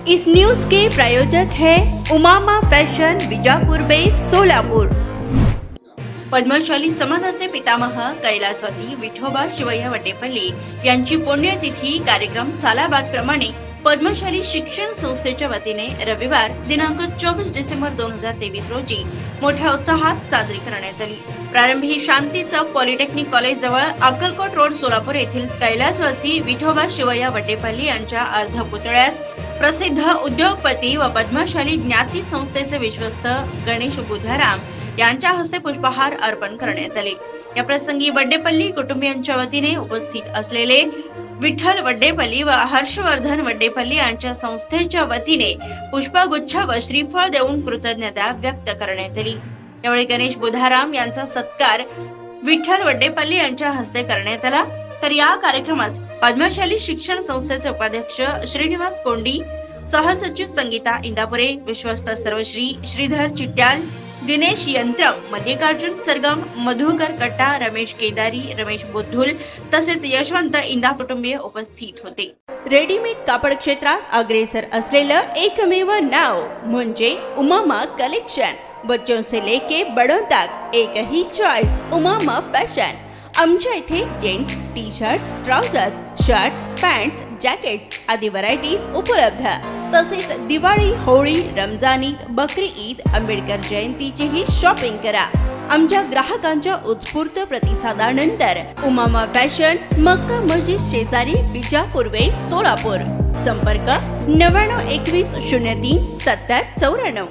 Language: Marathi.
इस न्यूज के प्रायोजक है Umama fashion Bijapur base Solapur. Padmashali समाजाचे पितामह कैलासवासी विठोबा शिवय्या वड्डेपल्ली यांची पुण्यतिथी कार्यक्रम सालाबाद प्रमाणे पद्मशाली शिक्षण संस्थेच्या वतीने रविवार दिनांक 24 डिसेंबर 2023 रोजी मोठ्या उत्साहात साजरी करण्यात आली। प्रारंभी शांती चौक पॉलिटेक्निक कॉलेज जवळ अक्कलकोट रोड सोलापूर येथील कैलासवासी विठोबा शिवय्या वड्डेपल्ली यांच्या अर्धपुतळ्यास प्रसिद्ध उद्योगपती व पद्मशाली ज्ञाती संस्थेचे विश्वस्त गणेश बुधाराम यांच्या हस्ते पुष्पहार अर्पण करण्यात आले। या प्रसंगी वड्डेपल्ली कुटुंबियांच्या वतीने उपस्थित असलेले विठ्ठल वड्डेपल्ली व हर्षवर्धन वड्डेपल्ली यांच्या संस्थेच्या वतीने पुष्पगुच्छ व श्रीफळ देऊन कृतज्ञता व्यक्त करण्यात आली। यावेळी गणेश बुधाराम यांचा सत्कार विठ्ठल वड्डेपल्ली यांच्या हस्ते करण्यात आला। तर या कार्यक्रमास पद्मशाली शिक्षण संस्थेचे उपाध्यक्ष श्रीनिवास कोंडी, सहसचिव संगीता इंदापुरे, विश्वस्त सर्वश्री श्रीधर चिट्याल, दिनेश यंत्रम, मल्लिकार्जुन सरगम, मधुकर कट्टा, रमेश केदारी, रमेश बुद्धुल तसेच यशवंत इंदा कुटुंबीय उपस्थित होते। रेडीमेड कापड क्षेत्रात अग्रेसर असलेलं एकमेव नाव म्हणजे उमामा कलेक्शन। बच्चों से लेके बड़ों तक एक ही चॉइस, उमामा फैशन। आमच्या इथे gents T shirts, trousers, shirts, pants, jackets आदी व्हरायटीज उपलब्ध। तसेच दिवाळी, होळी, रमजान ईद, बकरी ईद, आंबेडकर जयंतीचीही शॉपिंग करा। आमच्या ग्राहकांच्या उत्स्फूर्त प्रतिसादानंतर उमामा फॅशन, मक्का मस्जिद शेजारी, बीजापुर वेस्ट सोलापूर। संपर्क 99 21 03 70 94।